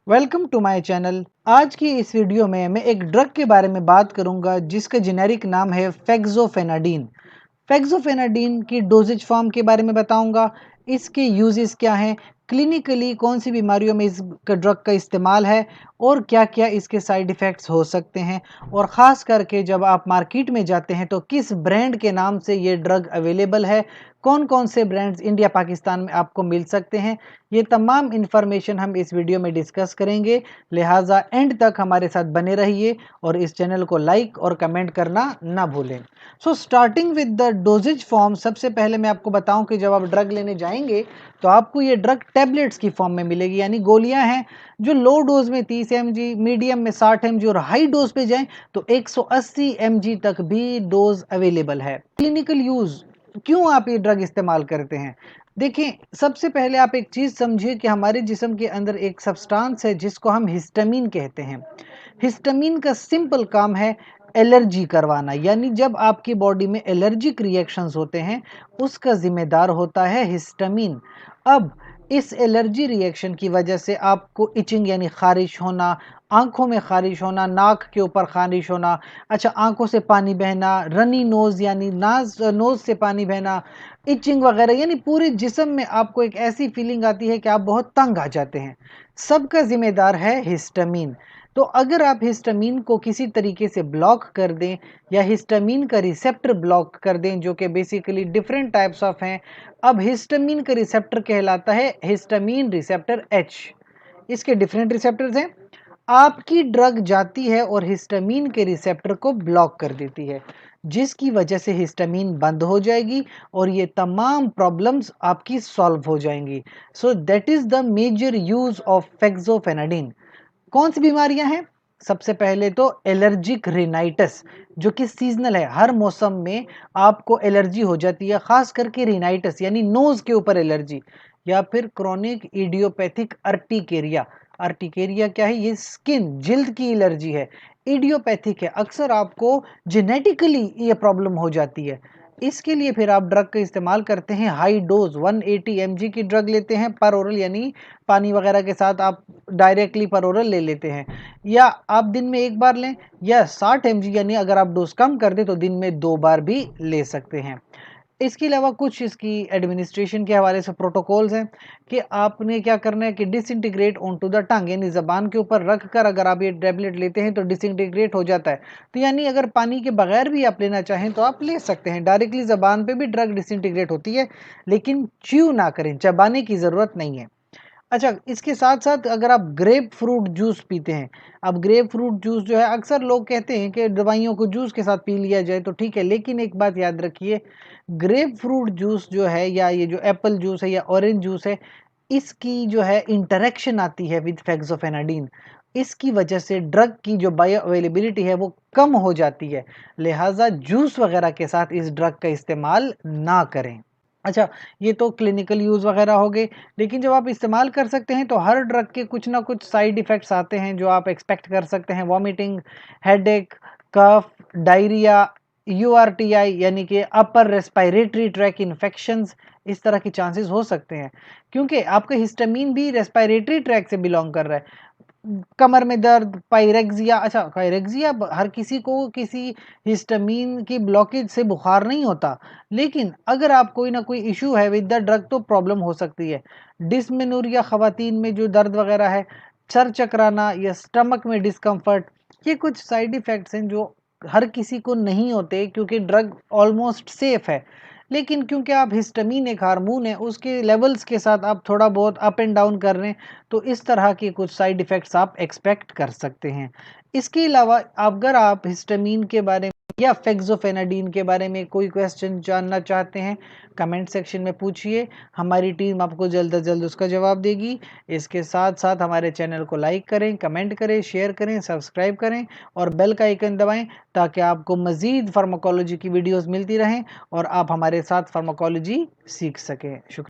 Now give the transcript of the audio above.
Welcome to my channel. आज की इस वीडियो में मैं एक ड्रग के बारे में बात करूंगा जिसका जेनेरिक नाम है फेक्सोफेनाडीन। फेक्सोफेनाडीन की डोजेज फॉर्म के बारे में बताऊंगा, इसके यूजेस क्या हैं, क्लिनिकली कौन सी बीमारियों में इस ड्रग का इस्तेमाल है और क्या क्या इसके साइड इफ़ेक्ट्स हो सकते हैं, और ख़ास करके जब आप मार्केट में जाते हैं तो किस ब्रांड के नाम से ये ड्रग अवेलेबल है, कौन कौन से ब्रांड्स इंडिया पाकिस्तान में आपको मिल सकते हैं। ये तमाम इन्फॉर्मेशन हम इस वीडियो में डिस्कस करेंगे, लिहाजा एंड तक हमारे साथ बने रहिए और इस चैनल को लाइक और कमेंट करना ना भूलें। So starting with the doses form, सबसे पहले मैं आपको बताऊं कि जब आप ड्रग लेने जाएंगे तो आपको ये ड्रग टैबलेट्स की फॉर्म में मिलेगी, यानी गोलियां हैं जो लो डोज में 30 mg, मीडियम में 60 mg और हाई डोज पे जाएं तो 180 mg तक भी डोज अवेलेबल है। क्लिनिकल यूज क्यों आप ये ड्रग इस्तेमाल करते हैं? देखिए, सबसे पहले आप एक चीज़ समझिए कि हमारे जिस्म के अंदर एक सब्सटेंस है जिसको हम हिस्टामिन कहते हैं। हिस्टामिन का सिंपल काम है एलर्जी करवाना, यानी जब आपकी बॉडी में एलर्जिक रिएक्शंस होते हैं उसका जिम्मेदार होता है हिस्टामिन। अब इस एलर्जी रिएक्शन की वजह से आपको इचिंग यानी खारिश होना, आंखों में खारिश होना, नाक के ऊपर खारिश होना, अच्छा आंखों से पानी बहना, रनी नोज यानी नोज से पानी बहना, इचिंग वगैरह, यानी पूरे जिस्म में आपको एक ऐसी फीलिंग आती है कि आप बहुत तंग आ जाते हैं। सबका जिम्मेदार है हिस्टामिन। तो अगर आप हिस्टामिन को किसी तरीके से ब्लॉक कर दें या हिस्टामिन का रिसेप्टर ब्लॉक कर दें, जो कि बेसिकली डिफरेंट टाइप्स ऑफ हैं। अब हिस्टामिन का रिसेप्टर कहलाता है हिस्टामिन रिसेप्टर एच। इसके डिफरेंट रिसेप्टर्स हैं। आपकी ड्रग जाती है और हिस्टामिन के रिसेप्टर को ब्लॉक कर देती है, जिसकी वजह से हिस्टामिन बंद हो जाएगी और ये तमाम प्रॉब्लम्स आपकी सॉल्व हो जाएंगी। So that is the major use of fexofenadine. कौन सी बीमारियां हैं? सबसे पहले तो एलर्जिक रिनाइटिस, जो कि सीजनल है, हर मौसम में आपको एलर्जी हो जाती है, खास करके रिनाइटिस यानी नोज के ऊपर एलर्जी, या फिर क्रोनिक इडियोपैथिक अर्टिकेरिया। अर्टिकेरिया क्या है? ये स्किन जिल्द की एलर्जी है। इडियोपैथिक है, अक्सर आपको जेनेटिकली ये प्रॉब्लम हो जाती है। इसके लिए फिर आप ड्रग का इस्तेमाल करते हैं, हाई डोज 180 mg की ड्रग लेते हैं पर ओरल, यानी पानी वगैरह के साथ आप डायरेक्टली पर ओरल ले लेते हैं, या आप दिन में एक बार लें, या 60 mg यानी अगर आप डोज कम कर दें तो दिन में 2 बार भी ले सकते हैं। इसके अलावा कुछ इसकी एडमिनिस्ट्रेशन के हवाले से प्रोटोकॉल्स हैं कि आपने क्या करना है कि disintegrate on to the tongue, यानी ज़बान के ऊपर रख कर अगर आप ये टैबलेट लेते हैं तो डिसइंटीग्रेट हो जाता है। तो यानी अगर पानी के बगैर भी आप लेना चाहें तो आप ले सकते हैं, डायरेक्टली ज़बान पे भी ड्रग डिसइंटीग्रेट होती है, लेकिन च्यू ना करें, चबाने की ज़रूरत नहीं है। अच्छा, इसके साथ-साथ अगर आप ग्रेप फ्रूट जूस पीते हैं, अब ग्रेप फ्रूट जूस जो है, अक्सर लोग कहते हैं कि दवाइयों को जूस के साथ पी लिया जाए तो ठीक है, लेकिन एक बात याद रखिए, ग्रेप फ्रूट जूस जो है या ये जो एप्पल जूस है या ऑरेंज जूस है, इसकी जो है इंटरेक्शन आती है विद फेक्सोफेनाडिन। इसकी वजह से ड्रग की जो बायो अवेलेबिलिटी है वो कम हो जाती है, लिहाजा जूस वगैरह के साथ इस ड्रग का इस्तेमाल ना करें। अच्छा, ये तो क्लिनिकल यूज़ वगैरह हो गए, लेकिन जब आप इस्तेमाल कर सकते हैं तो हर ड्रग के कुछ ना कुछ साइड इफ़ेक्ट्स आते हैं जो आप एक्सपेक्ट कर सकते हैं। वॉमिटिंग, हेडेक, कफ, डायरिया, यूआरटीआई यानी कि अपर रेस्पिरेटरी ट्रैक इन्फेक्शंस, इस तरह के चांसेस हो सकते हैं, क्योंकि आपका हिस्टामिन भी रेस्पिरेटरी ट्रैक से बिलॉन्ग कर रहा है। कमर में दर्द, पायरेक्सिया, अच्छा पायरेक्सिया हर किसी को किसी हिस्टामिन की ब्लॉकेज से बुखार नहीं होता, लेकिन अगर आप कोई ना कोई इशू है विद द ड्रग तो प्रॉब्लम हो सकती है। डिस्मेनोरिया खवातीन में जो दर्द वगैरह है, सर चकराना या स्टमक में डिस्कम्फर्ट, ये कुछ साइड इफ़ेक्ट्स हैं जो हर किसी को नहीं होते क्योंकि ड्रग ऑलमोस्ट सेफ है। लेकिन क्योंकि आप हिस्टामिन एक हार्मोन है, उसके लेवल्स के साथ आप थोड़ा बहुत अप एंड डाउन कर रहे हैं, तो इस तरह के कुछ साइड इफ़ेक्ट्स आप एक्सपेक्ट कर सकते हैं। इसके अलावा अगर आप हिस्टामिन के बारे में या फेक्सोफेनाडिन के बारे में कोई क्वेश्चन जानना चाहते हैं, कमेंट सेक्शन में पूछिए, हमारी टीम आपको जल्द से जल्द उसका जवाब देगी। इसके साथ-साथ हमारे चैनल को लाइक करें, कमेंट करें, शेयर करें, सब्सक्राइब करें और बेल का आइकन दबाएँ ताकि आपको मज़ीद फार्माकोलॉजी की वीडियोज़ मिलती रहें और आप हमारे साथ फार्माकोलॉजी सीख सकें। शुक्रिया।